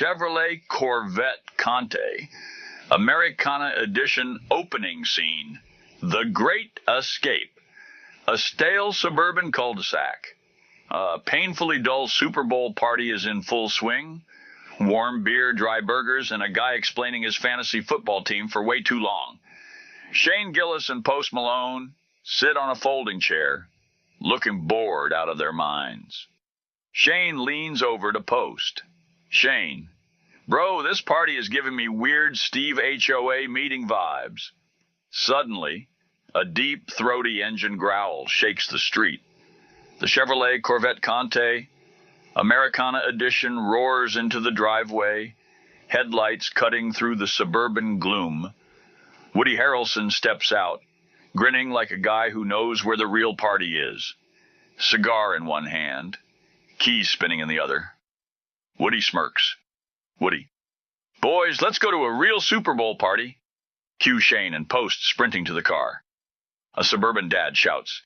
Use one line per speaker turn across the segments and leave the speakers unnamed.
Chevrolet Corvette Conte Americana Edition opening scene. The Great Escape. A stale suburban cul-de-sac. A painfully dull Super Bowl party is in full swing. Warm beer, dry burgers, and a guy explaining his fantasy football team for way too long. Shane Gillis and Post Malone sit on a folding chair, looking bored out of their minds. Shane leans over to Post. Shane: "Bro, this party is giving me weird Steve HOA meeting vibes." Suddenly, a deep, throaty engine growl shakes the street. The Chevrolet Corvette Conte Americana Edition roars into the driveway, headlights cutting through the suburban gloom. Woody Harrelson steps out, grinning like a guy who knows where the real party is. Cigar in one hand, keys spinning in the other. Woody smirks. Woody: "Boys, let's go to a real Super Bowl party." Cue Shane and Post sprinting to the car. A suburban dad shouts,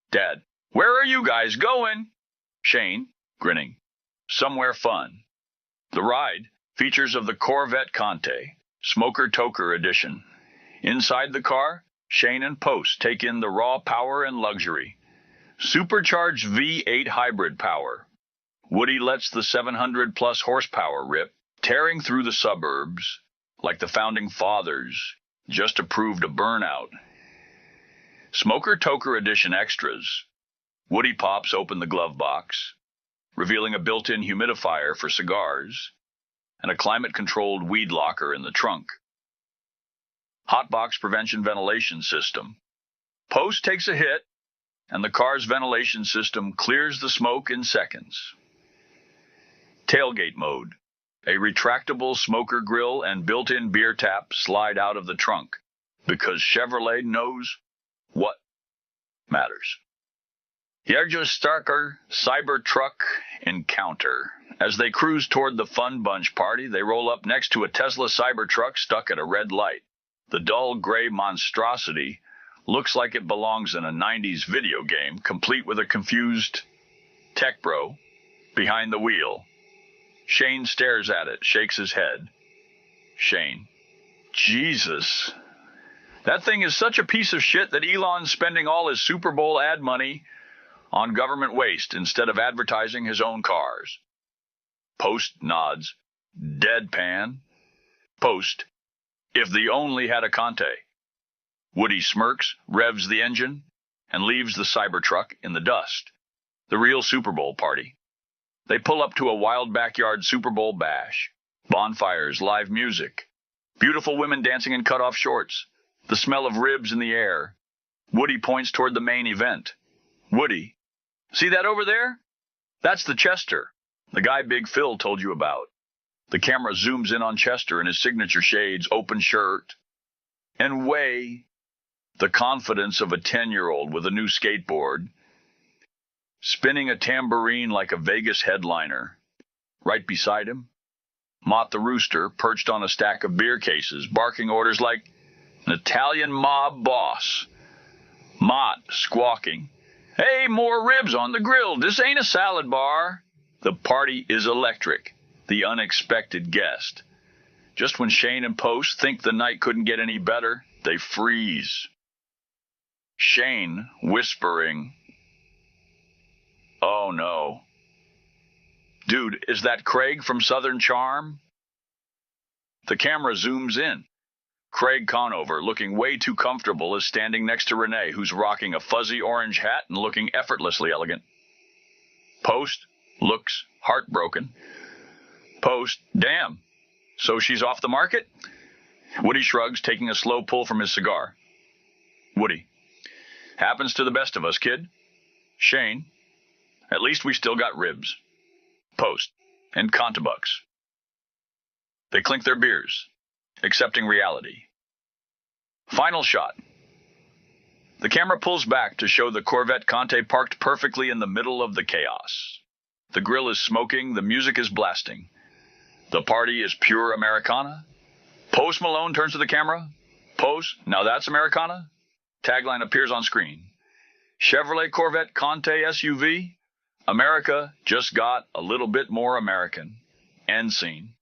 "Dad, where are you guys going?" Shane, grinning, "Somewhere fun." The ride features of the Corvette Conte Smoker Toker Edition. Inside the car, Shane and Post take in the raw power and luxury. Supercharged V8 hybrid power. Woody lets the 700-plus horsepower rip, tearing through the suburbs like the founding fathers just approved a burnout. Smoker Toker Edition extras. Woody pops open the glove box, revealing a built-in humidifier for cigars and a climate-controlled weed locker in the trunk. Hotbox prevention ventilation system. Post takes a hit, and the car's ventilation system clears the smoke in seconds. Tailgate mode. A retractable smoker grill and built-in beer tap slide out of the trunk, because Chevrolet knows what matters. Starker Cybertruck encounter. As they cruise toward the Fun Bunch party, they roll up next to a Tesla Cybertruck stuck at a red light. The dull gray monstrosity looks like it belongs in a 90s video game, complete with a confused tech bro behind the wheel. Shane stares at it, shakes his head. Shane: "Jesus. That thing is such a piece of shit that Elon's spending all his Super Bowl ad money on government waste instead of advertising his own cars." Post nods, deadpan. Post: "If the only had a Conte." Woody smirks, revs the engine, and leaves the Cybertruck in the dust. The real Super Bowl party. They pull up to a wild backyard Super Bowl bash. Bonfires, live music. Beautiful women dancing in cut-off shorts. The smell of ribs in the air. Woody points toward the main event. Woody: "See that over there? That's the Chester, the guy Big Phil told you about." The camera zooms in on Chester in his signature shades, open shirt, and the confidence of a 10-year-old with a new skateboard, spinning a tambourine like a Vegas headliner. Right beside him, Mott the rooster perched on a stack of beer cases, barking orders like an Italian mob boss. Mott squawking, "Hey, more ribs on the grill. This ain't a salad bar." The party is electric. The unexpected guest. Just when Shane and Post think the night couldn't get any better, they freeze. Shane whispering, "Oh no. Dude, is that Craig from Southern Charm?" The camera zooms in. Craig Conover, looking way too comfortable, is standing next to Renee, who's rocking a fuzzy orange hat and looking effortlessly elegant. Post looks heartbroken. Post: "Damn. So she's off the market?" Woody shrugs, taking a slow pull from his cigar. Woody: "Happens to the best of us, kid." Shane: "At least we still got ribs." Post: "And Contabucks." They clink their beers, accepting reality. Final shot. The camera pulls back to show the Corvette Conte parked perfectly in the middle of the chaos. The grill is smoking, the music is blasting. The party is pure Americana. Post Malone turns to the camera. Post: "Now that's Americana?" Tagline appears on screen. Chevrolet Corvette Conte SUV. America just got a little bit more American. End scene.